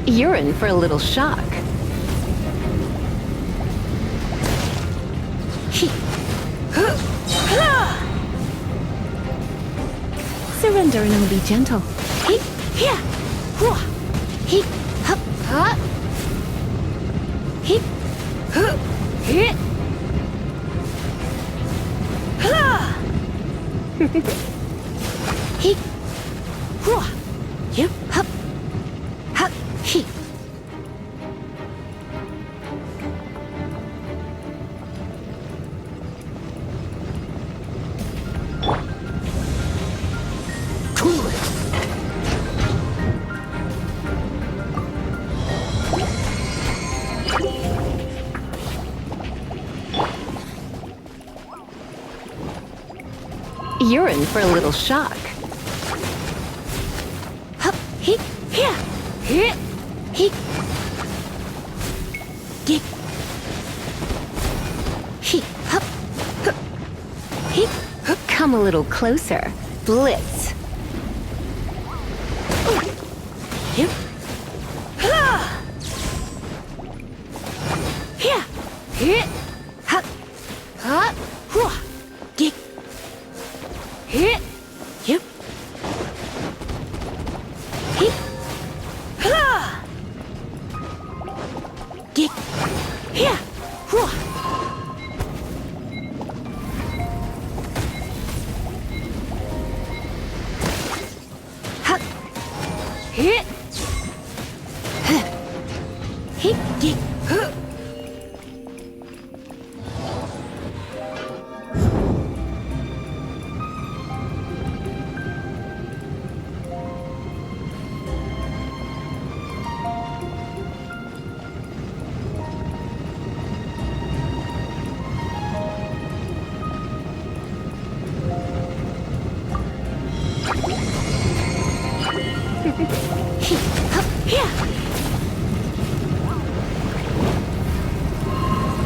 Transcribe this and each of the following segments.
You're in for a little shock. Surrender and be gentle. You're in for a little shock. Come a little closer. Blitz.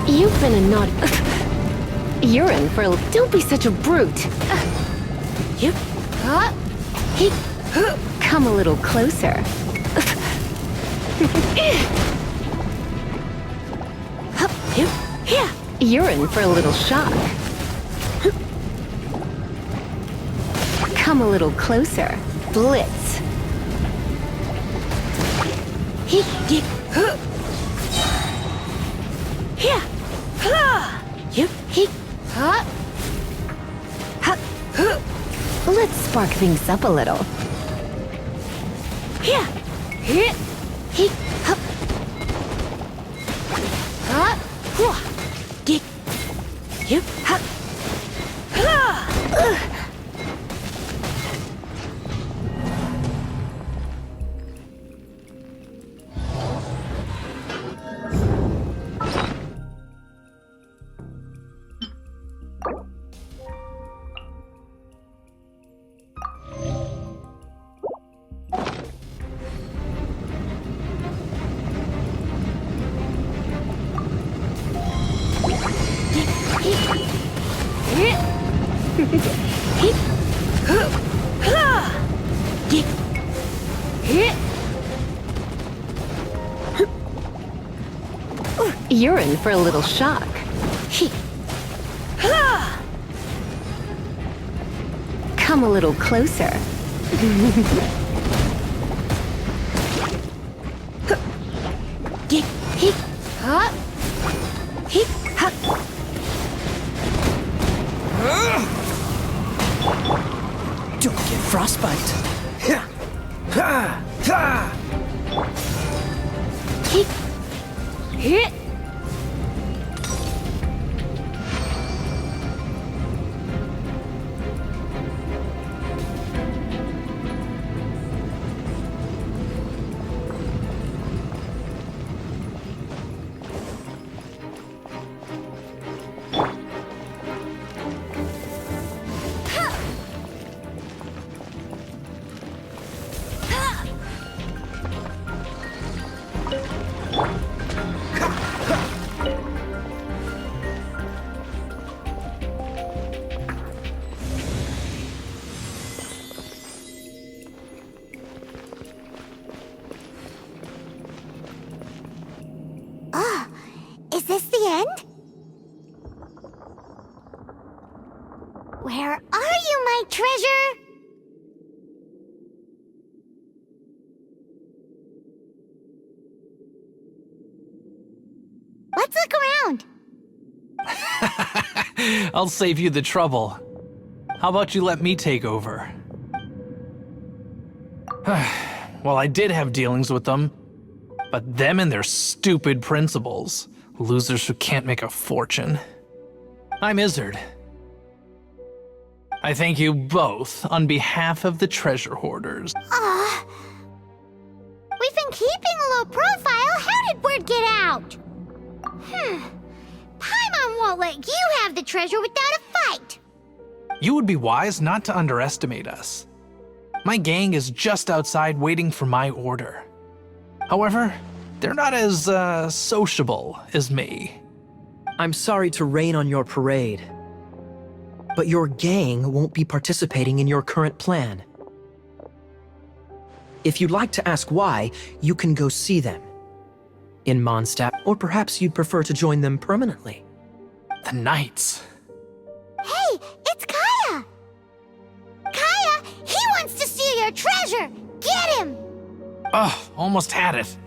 You've been a naughty... You're in for a... Don't be such a brute. Come a little closer. You're in for a little shock. Come a little closer. Blitz. Let's spark things up a little. You're in for a little shock. Come a little closer. Don't get frostbite. Is this the end? Where are you, my treasure? Let's look around. I'll save you the trouble. How about you let me take over? Well, I did have dealings with them, but them and their stupid principles. Losers who can't make a fortune. I'm Izzard. I thank you both on behalf of the treasure hoarders. We've been keeping a low profile. How did word get out? Paimon won't let you have the treasure without a fight. You would be wise not to underestimate us. My gang is just outside waiting for my order. However, they're not as, sociable as me. I'm sorry to rain on your parade, but your gang won't be participating in your current plan. If you'd like to ask why, you can go see them in Mondstadt, or perhaps you'd prefer to join them permanently. The Knights. Hey, it's Kaya! Kaya, he wants to steal your treasure! Get him! Ugh, almost had it.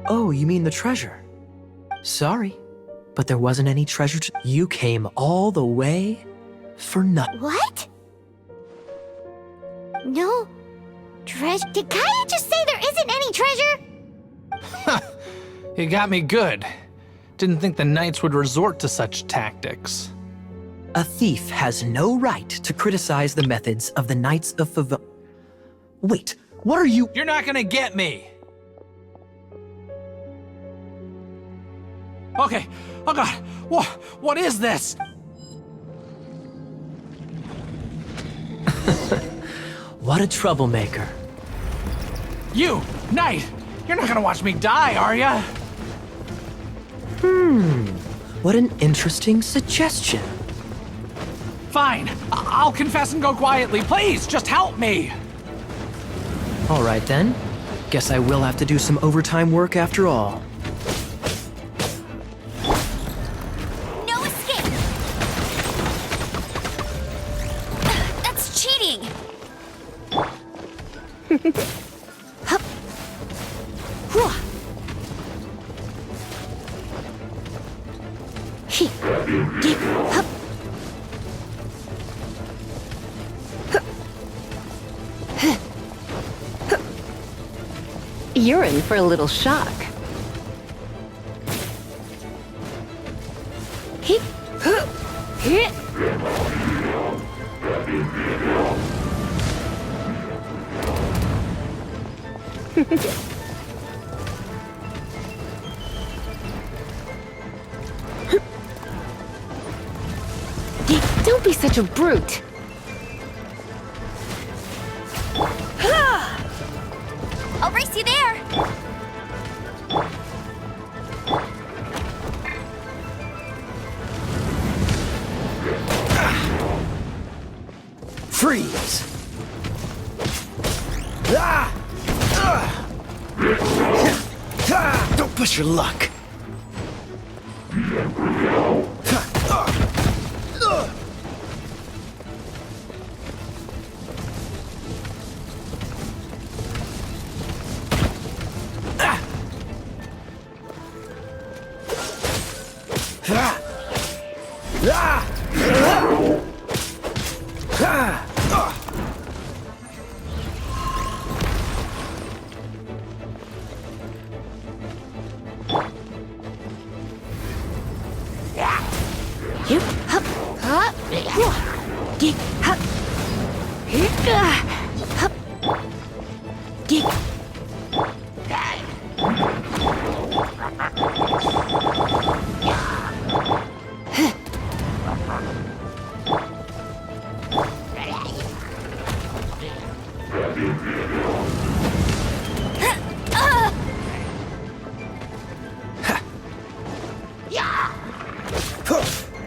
Oh, you mean the treasure? Sorry, but there wasn't any treasure to— You came all the way for nothing. What? No treasure? Did Kaya just say there isn't any treasure? You got me good. Didn't think the Knights would resort to such tactics. A thief has no right to criticize the methods of the Knights of Favon. Wait, what are you— You're not gonna get me! Okay, oh god, what is this? What a troublemaker. You, Knight! You're not gonna watch me die, are ya? What an interesting suggestion. Fine, I'll confess and go quietly. Please, just help me! All right then. Guess I will have to do some overtime work after all. No escape! That's cheating! Hup. Hwah. He. Dip. Hup. You're in for a little shock. He. Huh. Hit. Don't be such a brute. I'll race you there! Freeze! Don't push your luck. Hup. Hup. Hup. Dig. Hup. Hup. Dig.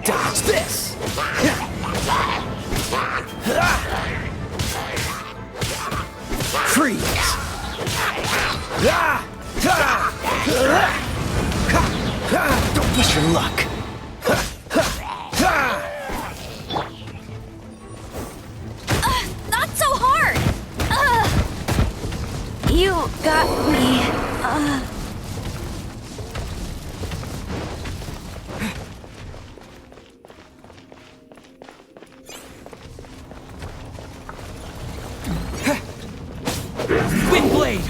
Dodge this! Freeze! Don't push your luck. Not so hard! You got me. Wind blade!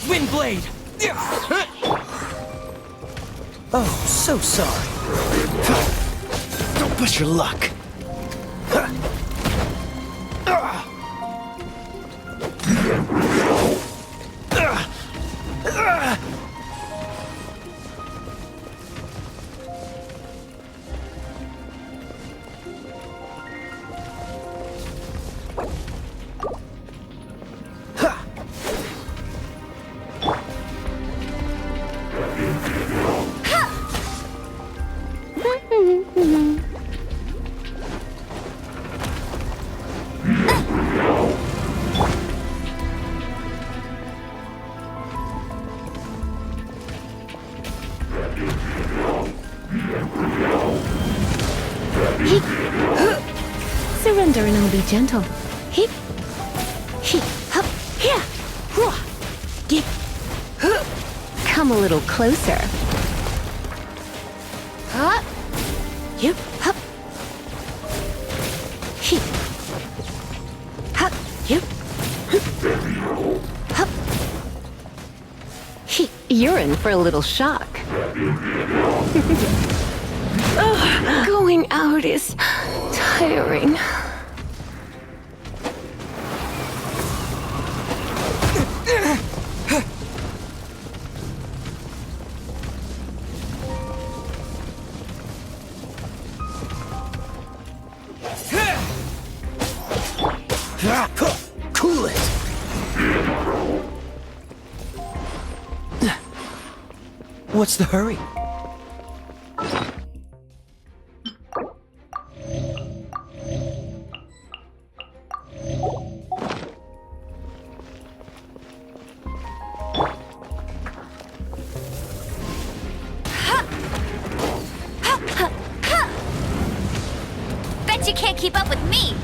Wind blade! Oh, so sorry. Don't push your luck. Surrender and I'll be gentle. Hip, hip, hup, here, hua, dip, huh. Come a little closer. Huh? Yep, hup, hip, hup, yep, hup, hip. You're in for a little shock. Ugh, going out is tiring. Cool it! What's the hurry? Bet you can't keep up with me!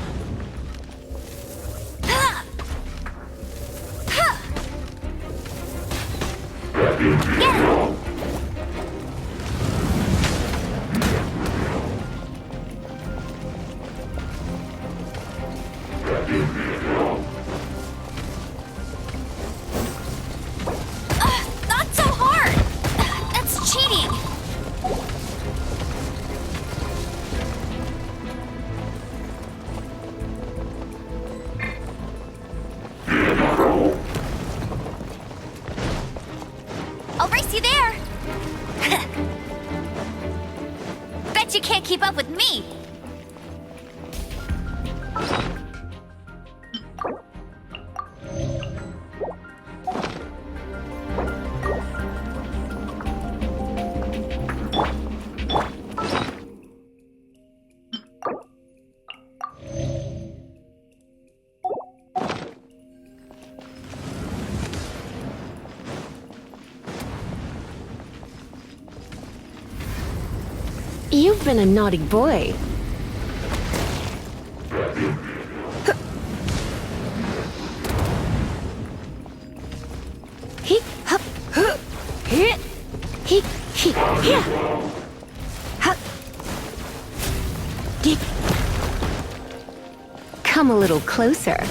Get it! Not so hard! That's cheating! I'll race you there! Bet you can't keep up with me! You've been a naughty boy. Hip, hop, huh, hip, hip, hip, here. Hop, dip. Come a little closer.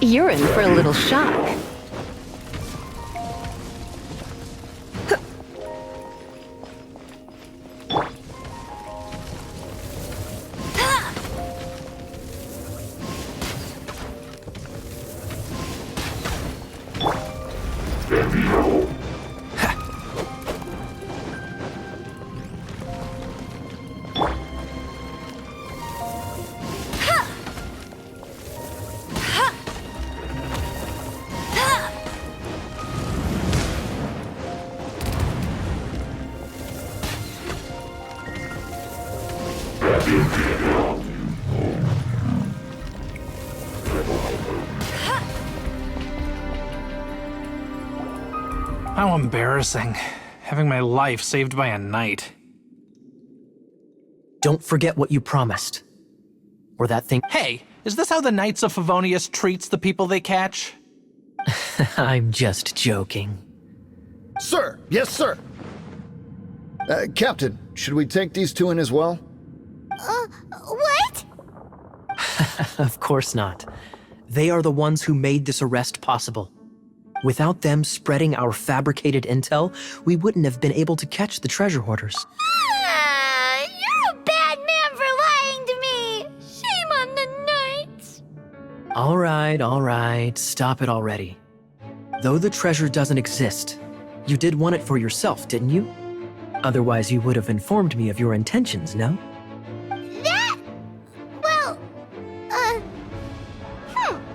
You're in for a little shock. How embarrassing. Having my life saved by a knight. Don't forget what you promised. Or that thing. Hey, is this how the Knights of Favonius treats the people they catch? I'm just joking. Sir, yes, sir. Captain, should we take these two in as well? What? Of course not. They are the ones who made this arrest possible. Without them spreading our fabricated intel, we wouldn't have been able to catch the treasure hoarders. You're a bad man for lying to me. Shame on the knights. All right, stop it already. Though the treasure doesn't exist, you did want it for yourself, didn't you? Otherwise, you would have informed me of your intentions, no?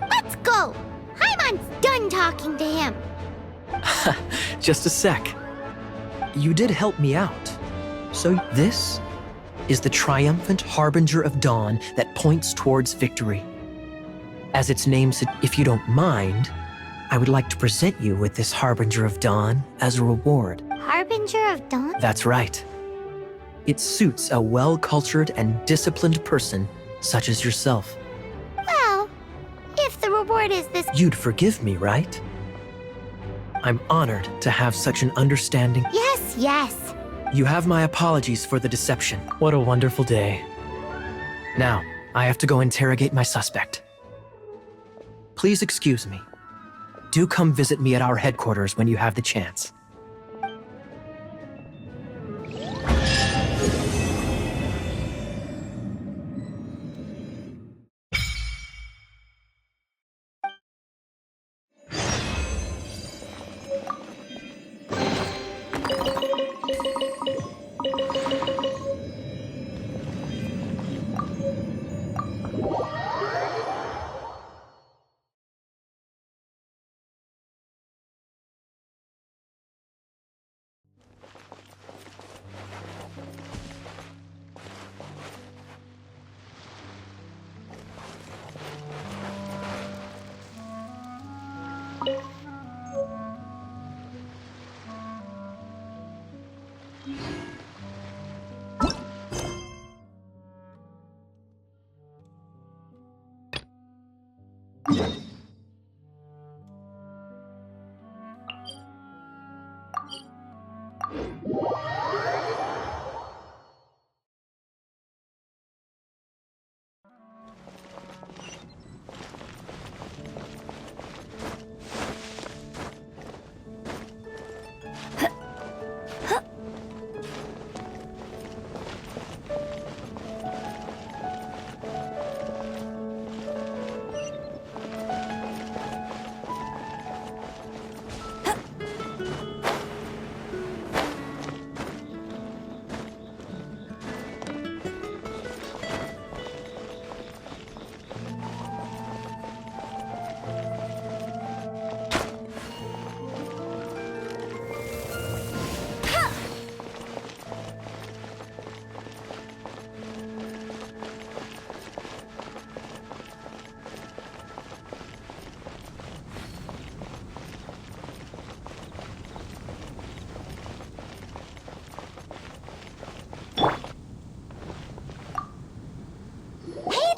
Let's go. Paimon's done talking to him. Just a sec. You did help me out. So this is the triumphant harbinger of dawn that points towards victory. As its name said, if you don't mind, I would like to present you with this harbinger of dawn as a reward. Harbinger of dawn? That's right. It suits a well-cultured and disciplined person such as yourself. Well, if the reward is this... You'd forgive me, right? I'm honored to have such an understanding. Yes. You have my apologies for the deception. What a wonderful day. Now, I have to go interrogate my suspect. Please excuse me. Do come visit me at our headquarters when you have the chance.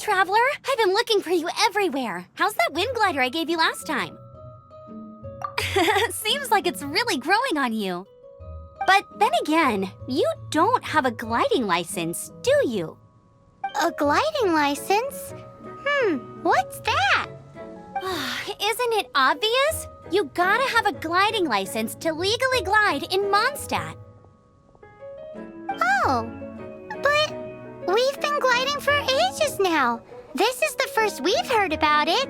Traveler, I've been looking for you everywhere. How's that wind glider I gave you last time? Seems like it's really growing on you. But then again, you don't have a gliding license, do you? A gliding license? What's that? Isn't it obvious? You gotta have a gliding license to legally glide in Mondstadt. Oh, but we've been gliding for ages now. This is the first we've heard about it.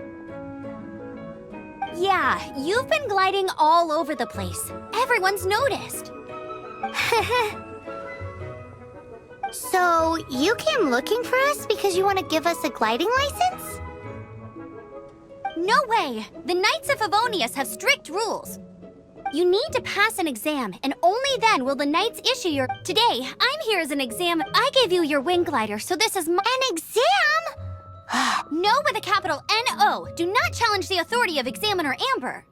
Yeah, you've been gliding all over the place. Everyone's noticed. So, you came looking for us because you want to give us a gliding license? No way! The Knights of Favonius have strict rules. You need to pass an exam, and only then will the Knights issue your... Today, I'm here as an exam. I gave you your wing glider, so this is my... An exam? No with a capital N-O. Do not challenge the authority of Examiner Amber.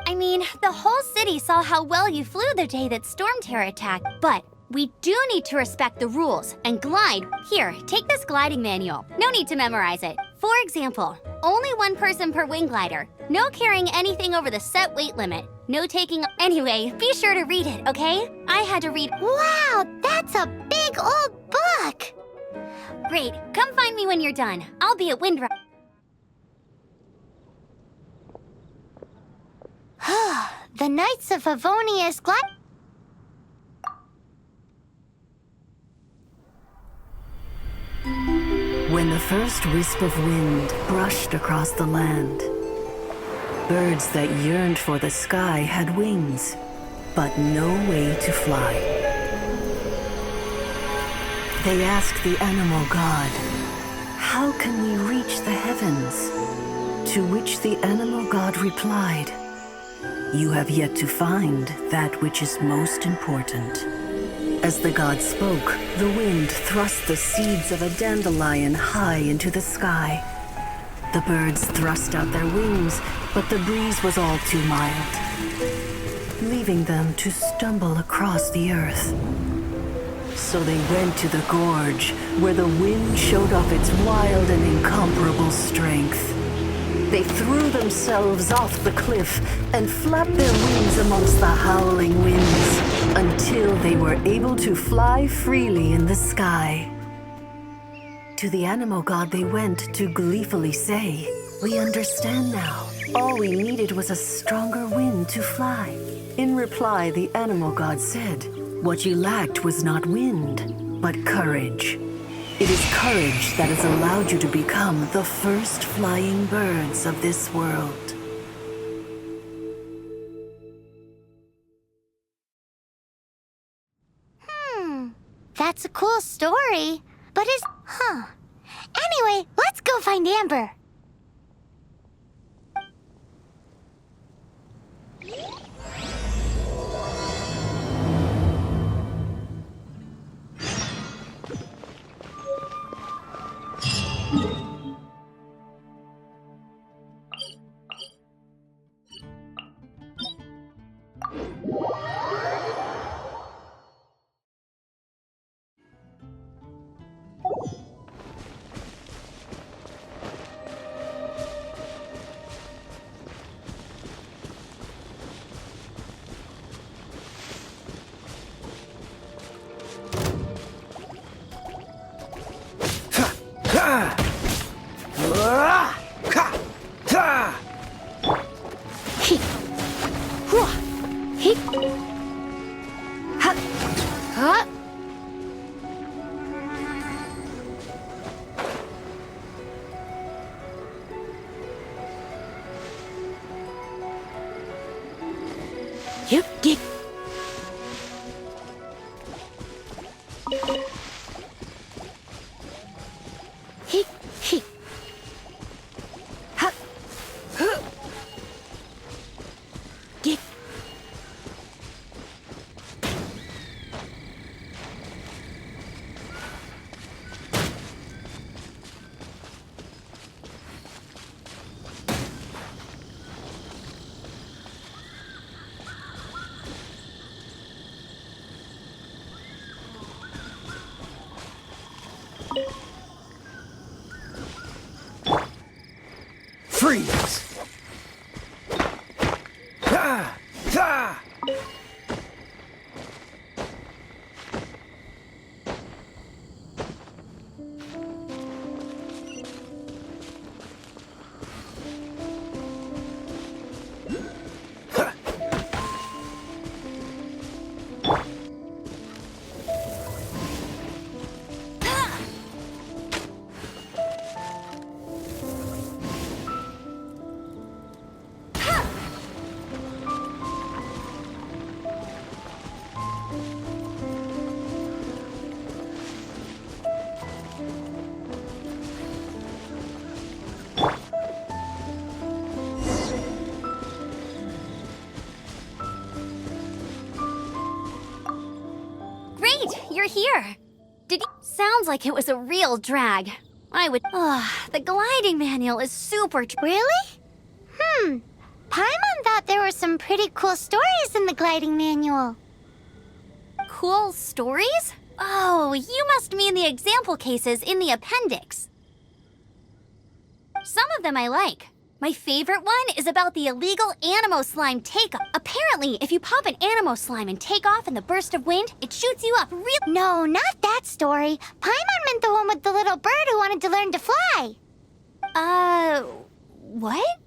I mean, the whole city saw how well you flew the day that Storm Terror attacked, but we do need to respect the rules and glide. Here, take this gliding manual. No need to memorize it. For example, only one person per wing glider. No carrying anything over the set weight limit. No taking... Anyway, be sure to read it, okay? I had to read... Wow, that's a big old book! Great, come find me when you're done. I'll be at Windrun. The Knights of Favonius glide... When the first wisp of wind brushed across the land, birds that yearned for the sky had wings, but no way to fly. They asked the animal god, "How can we reach the heavens?" To which the animal god replied, "You have yet to find that which is most important." As the god spoke, the wind thrust the seeds of a dandelion high into the sky. The birds thrust out their wings, but the breeze was all too mild, leaving them to stumble across the earth. So they went to the gorge, where the wind showed off its wild and incomparable strength. They threw themselves off the cliff and flapped their wings amongst the howling winds until they were able to fly freely in the sky. To the animal god they went to gleefully say, "We understand now. All we needed was a stronger wind to fly." In reply, the animal god said, "What you lacked was not wind, but courage. It is courage that has allowed you to become the first flying birds of this world." That's a cool story, but Anyway, let's go find Amber. Freeze! Ah! Ah! You're here. Sounds like it was a real drag. I would... the gliding manual is super... Really? Paimon thought there were some pretty cool stories in the gliding manual. Cool stories? Oh, you must mean the example cases in the appendix. Some of them I like. My favorite one is about the illegal Animo slime takeoff. Apparently, if you pop an Animo slime and take off in the burst of wind, it shoots you up real— No, not that story. Paimon meant the one with the little bird who wanted to learn to fly. What?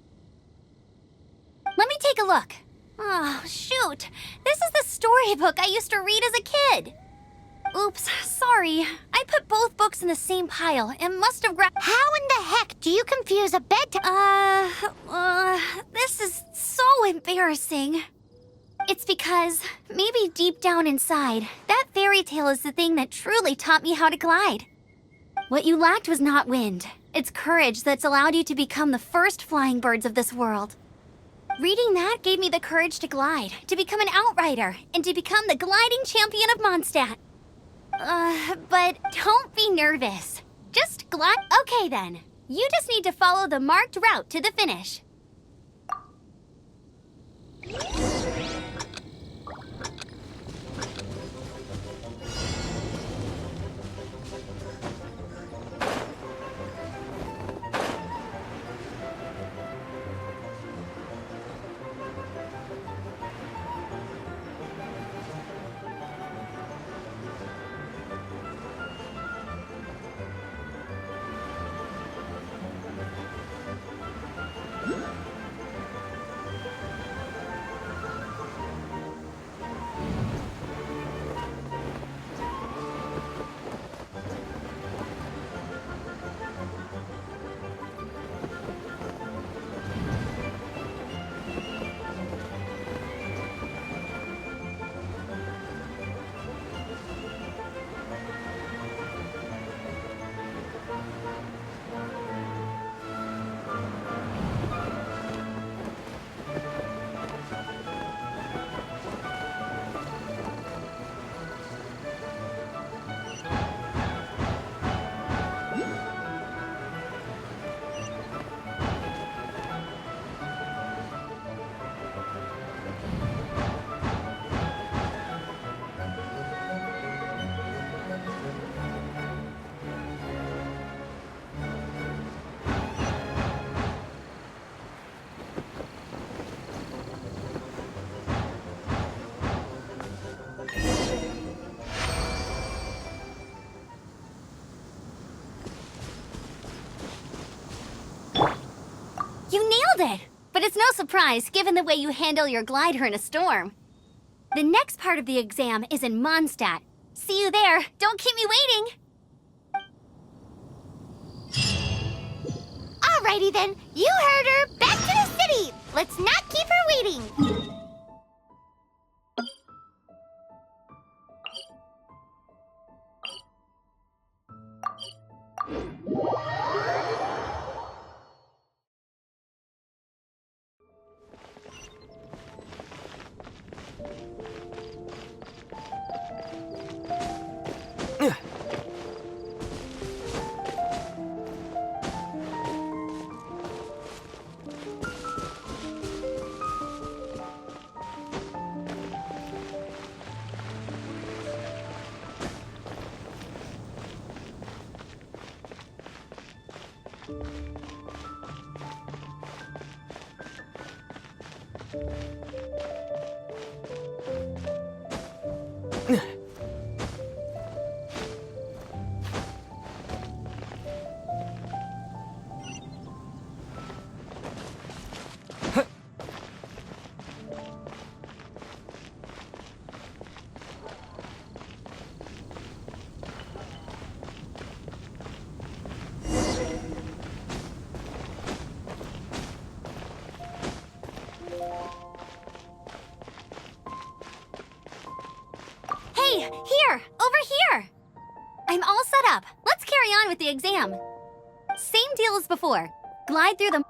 Let me take a look. Oh, shoot. This is the storybook I used to read as a kid. Oops, sorry. I put both books in the same pile and must have grabbed— How in the heck do you confuse a bedtime— this is so embarrassing. It's because, maybe deep down inside, that fairy tale is the thing that truly taught me how to glide. What you lacked was not wind. It's courage that's allowed you to become the first flying birds of this world. Reading that gave me the courage to glide, to become an outrider, and to become the gliding champion of Mondstadt. But don't be nervous. Just glide— Okay then. You just need to follow the marked route to the finish. You nailed it! But it's no surprise, given the way you handle your glider in a storm. The next part of the exam is in Mondstadt. See you there. Don't keep me waiting! Alrighty then, you heard her. Back to the city. Let's not keep her waiting. Hey, here! Over here! I'm all set up. Let's carry on with the exam. Same deal as before. Glide through the—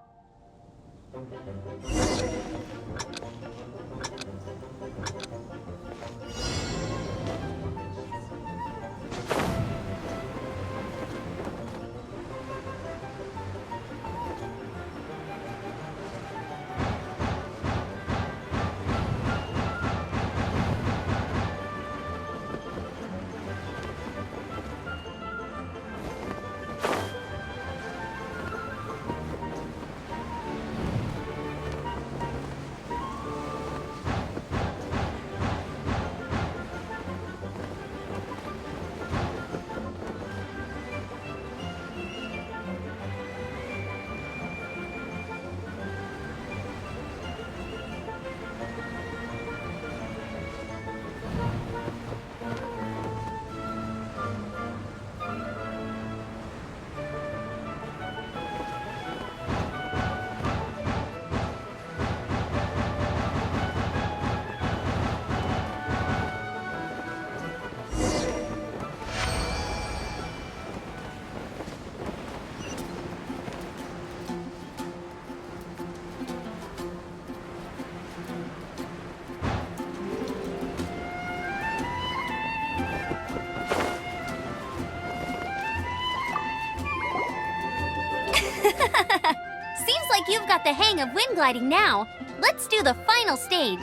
like you've got the hang of wind gliding now. Let's do the final stage.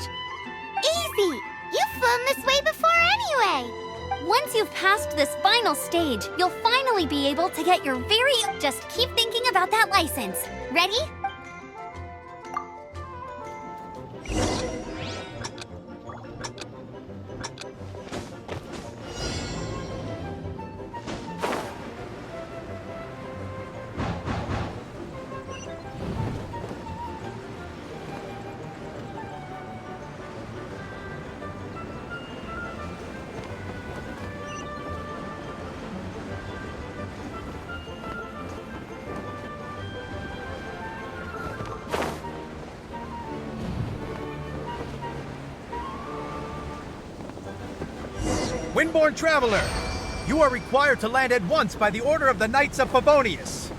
Easy! You've flown this way before anyway! Once you've passed this final stage, you'll finally be able to get your very... Just keep thinking about that license. Ready? Windborn Traveler, you are required to land at once by the order of the Knights of Favonius.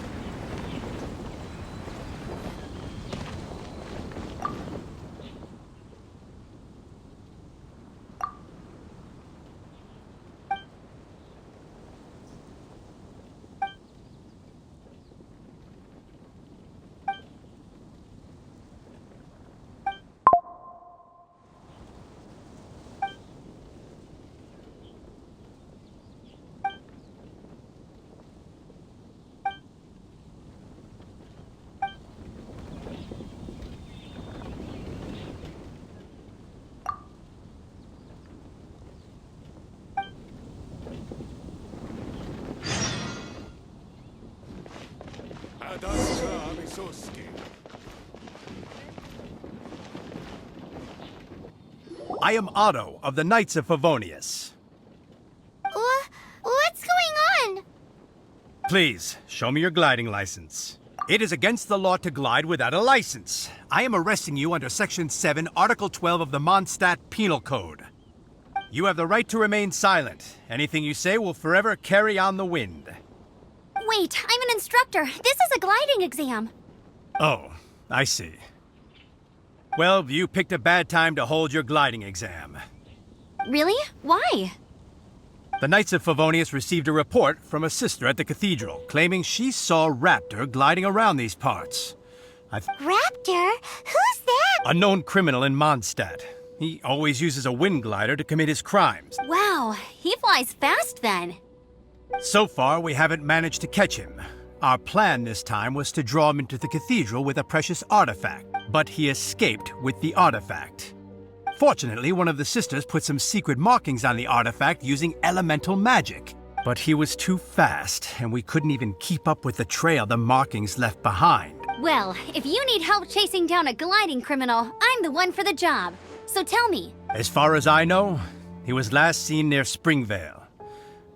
I am Otto of the Knights of Favonius. What's going on? Please, show me your gliding license. It is against the law to glide without a license. I am arresting you under Section 7, Article 12 of the Mondstadt Penal Code. You have the right to remain silent. Anything you say will forever carry on the wind. Wait, I'm an instructor. This is a gliding exam. Oh, I see. Well, you picked a bad time to hold your gliding exam. Really? Why? The Knights of Favonius received a report from a sister at the cathedral claiming she saw Raptor gliding around these parts. Raptor? Who's that? A known criminal in Mondstadt. He always uses a wind glider to commit his crimes. Wow, he flies fast then. So far, we haven't managed to catch him. Our plan this time was to draw him into the cathedral with a precious artifact, but he escaped with the artifact. Fortunately, one of the sisters put some secret markings on the artifact using elemental magic. But he was too fast, and we couldn't even keep up with the trail the markings left behind. Well, if you need help chasing down a gliding criminal, I'm the one for the job. So tell me. As far as I know, he was last seen near Springvale.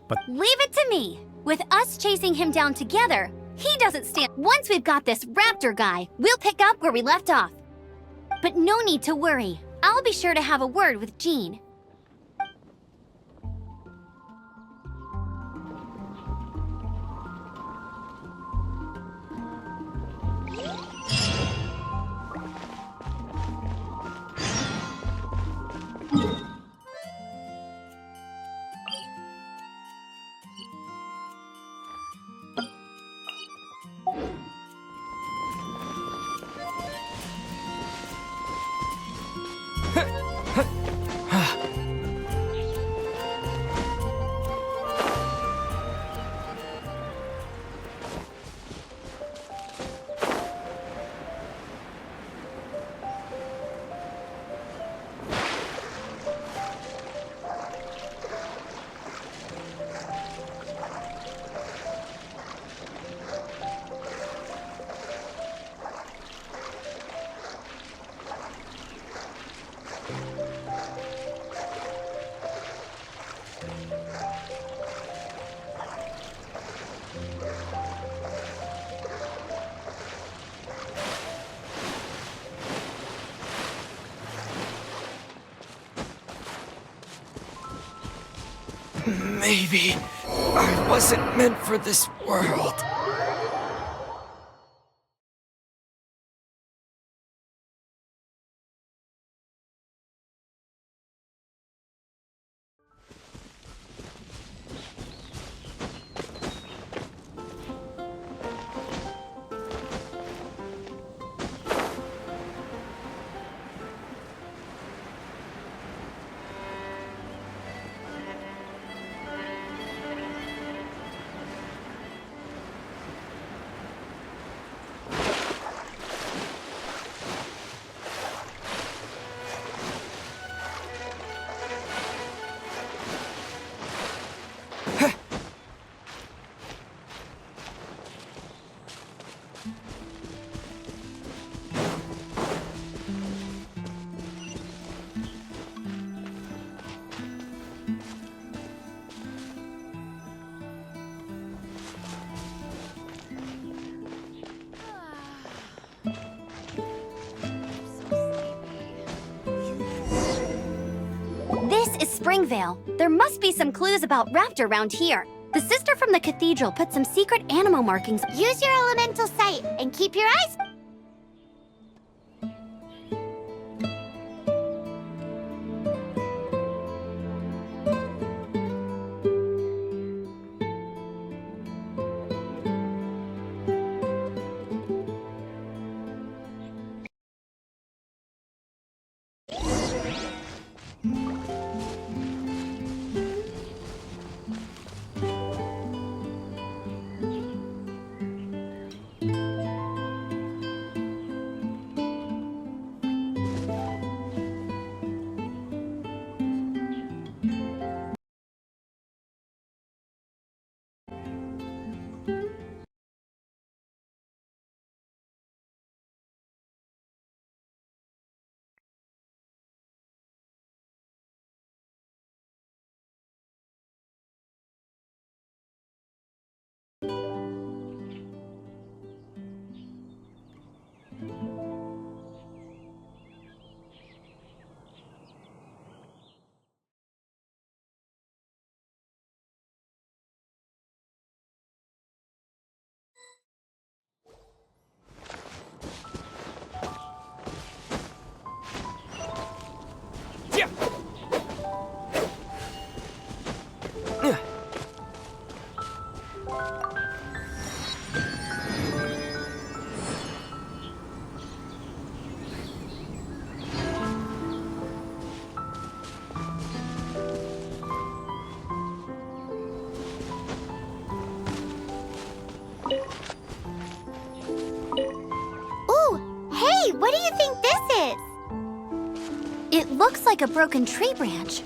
But Leave it to me. With us chasing him down together, he doesn't stand. Once we've got this Raptor guy, we'll pick up where we left off. But no need to worry. I'll be sure to have a word with Jean. Maybe I wasn't meant for this world. Springvale. There must be some clues about Raptor around here. The sister from the cathedral put some secret animal markings. Use your elemental sight and keep your eyes... What do you think this is? It looks like a broken tree branch.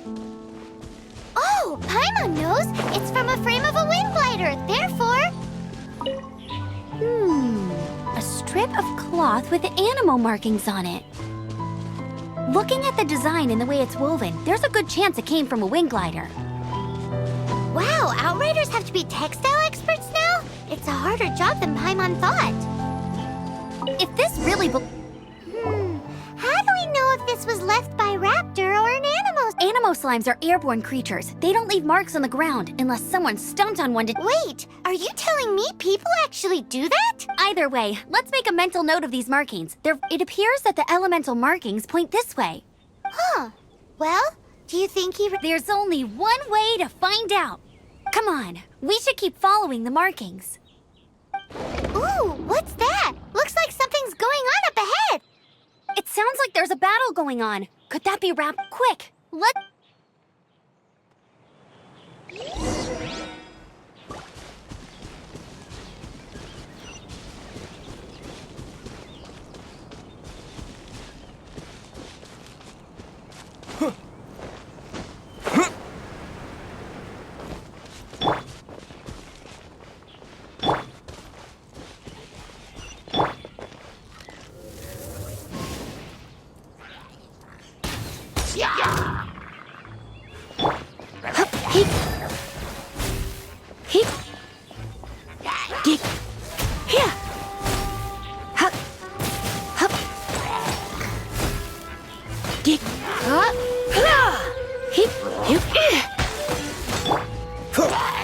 Oh, Paimon knows! It's from a frame of a wind glider, therefore... A strip of cloth with animal markings on it. Looking at the design and the way it's woven, there's a good chance it came from a wind glider. Wow, Outriders have to be textile experts now? It's a harder job than Paimon thought. If this really How do we know if this was left by Raptor or an animal? Animo slimes are airborne creatures. They don't leave marks on the ground unless someone stomped on one to... Wait, are you telling me people actually do that? Either way, let's make a mental note of these markings. It appears that the elemental markings point this way. Huh. Well, do you think he... There's only one way to find out. Come on, we should keep following the markings. Ooh, what's that? Looks like something's going on up ahead. It sounds like there's a battle going on. Could that be Rap? Quick, let...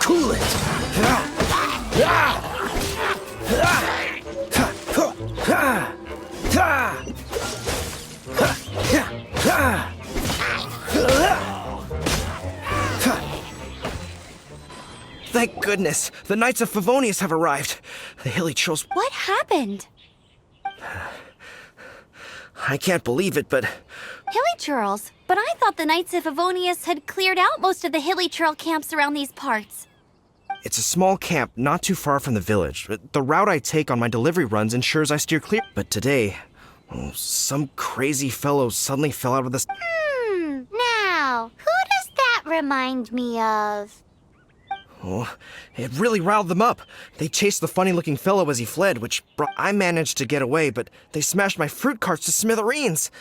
Cool it! Thank goodness, the Knights of Favonius have arrived. The hilly trolls... What happened? I can't believe it, but... Hilly churls? But I thought the Knights of Favonius had cleared out most of the hilly churl camps around these parts. It's a small camp not too far from the village. The route I take on my delivery runs ensures I steer clear. But today, some crazy fellow suddenly fell out of the... Now, who does that remind me of? Oh, it really riled them up. They chased the funny-looking fellow as he fled, which I managed to get away, but they smashed my fruit carts to smithereens.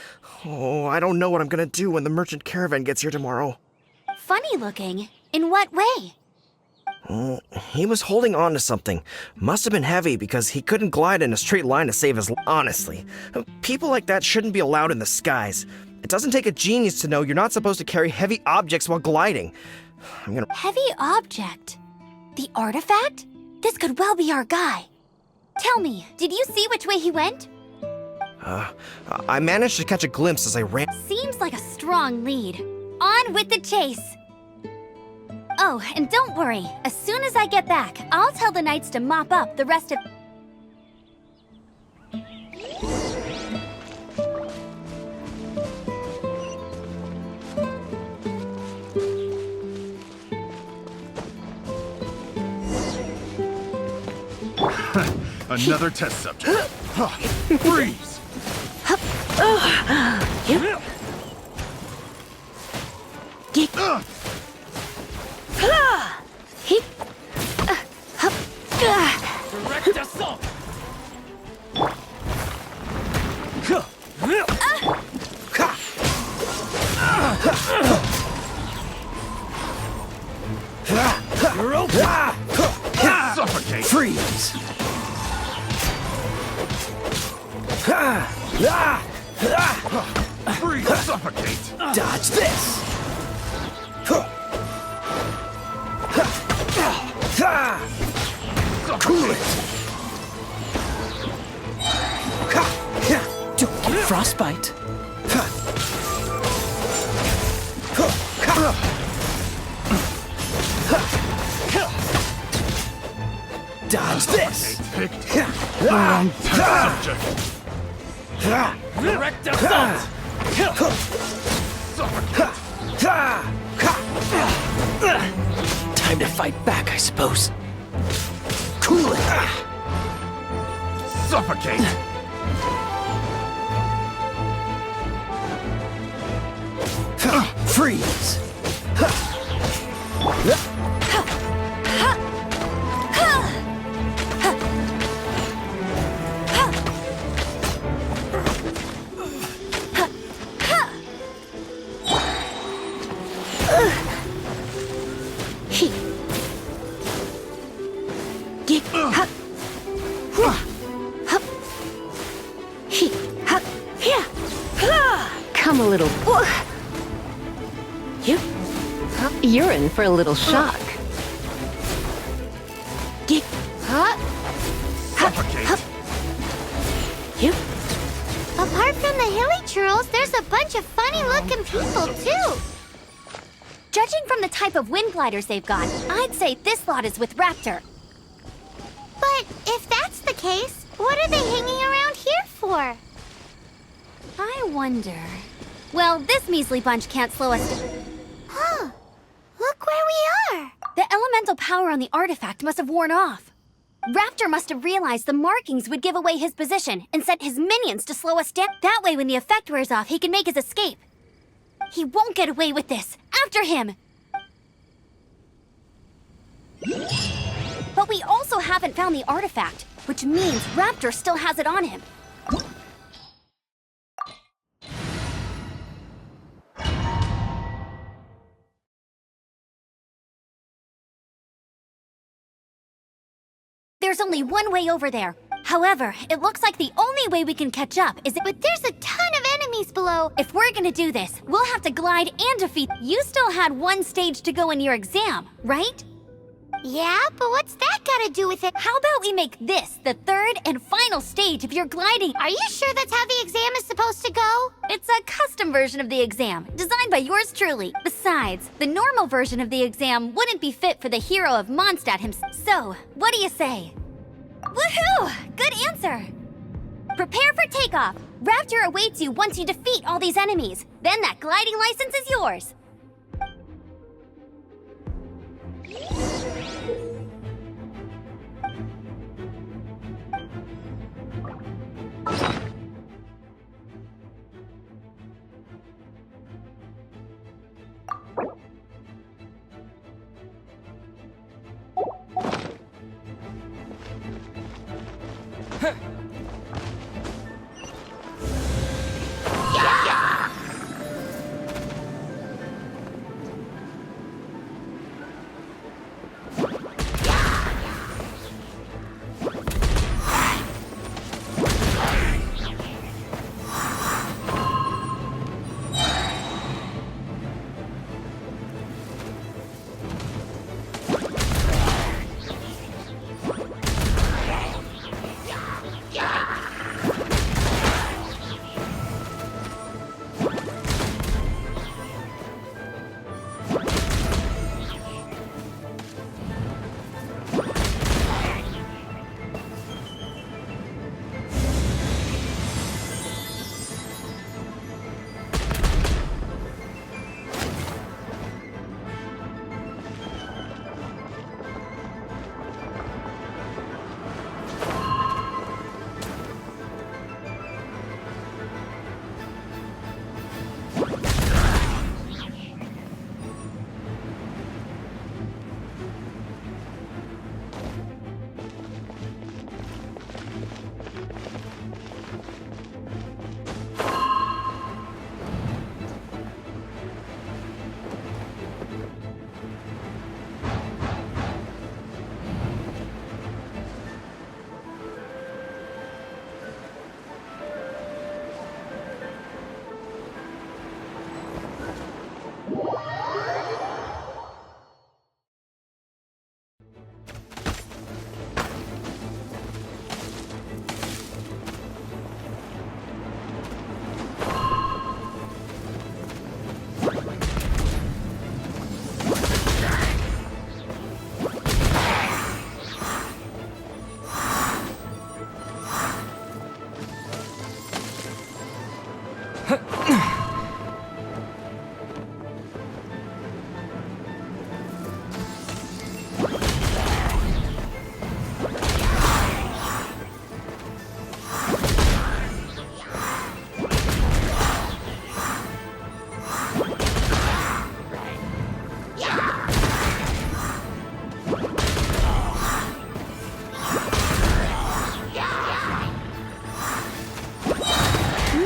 Oh, I don't know what I'm gonna do when the merchant caravan gets here tomorrow. Funny looking? In what way? He was holding on to something. Must have been heavy because he couldn't glide in a straight line to save his... Honestly, people like that shouldn't be allowed in the skies. It doesn't take a genius to know you're not supposed to carry heavy objects while gliding. Heavy object? The artifact? This could well be our guy. Tell me, did you see which way he went? I managed to catch a glimpse as I ran. Seems like a strong lead. On with the chase! Oh, and don't worry. As soon as I get back, I'll tell the knights to mop up the rest of... Another test subject. Freeze! Direct assault! You're open! Suffocate! Freeze! Freeze! Suffocate! Dodge this! Cool it! Don't get frostbite! Dodge this! Picked wrong test subject. Direct assault! Suffocate! Time to fight back, I suppose. Cool it! Suffocate! Freeze! Come a little. You're in for a little shock. Suffocate! Apart from the hilly churls, there's a bunch of funny-looking people, too. Judging from the type of wind gliders they've got, I'd say this lot is with Raptor. But if that's the case, what are they hanging around here for? I wonder... Well, this measly bunch can't slow us down. Huh. Look where we are. The elemental power on the artifact must have worn off. Raptor must have realized the markings would give away his position and sent his minions to slow us down. That way, when the effect wears off, he can make his escape. He won't get away with this. After him! But we also haven't found the artifact, which means Raptor still has it on him. There's only one way over there. However, it looks like the only way we can catch up is... But there's a ton of enemies below. If we're gonna do this, we'll have to glide and defeat... You still had one stage to go in your exam, right? Yeah, but what's that got to do with it? How about we make this the third and final stage of your gliding? Are you sure that's how the exam is supposed to go? It's a custom version of the exam, designed by yours truly. Besides, the normal version of the exam wouldn't be fit for the hero of Mondstadt himself. So, what do you say? Woohoo! Good answer! Prepare for takeoff. Raptor awaits you once you defeat all these enemies. Then that gliding license is yours.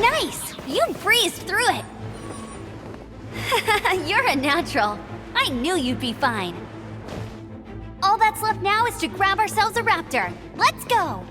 Nice! You breezed through it! You're a natural. I knew you'd be fine. All that's left now is to grab ourselves a raptor. Let's go!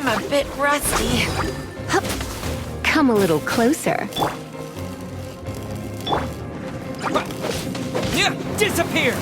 I'm a bit rusty. Come a little closer. Disappear!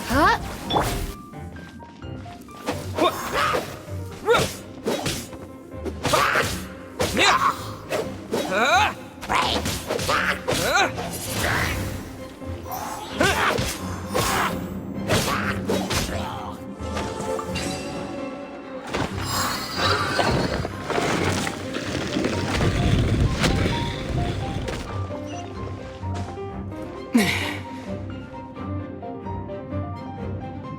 Huh?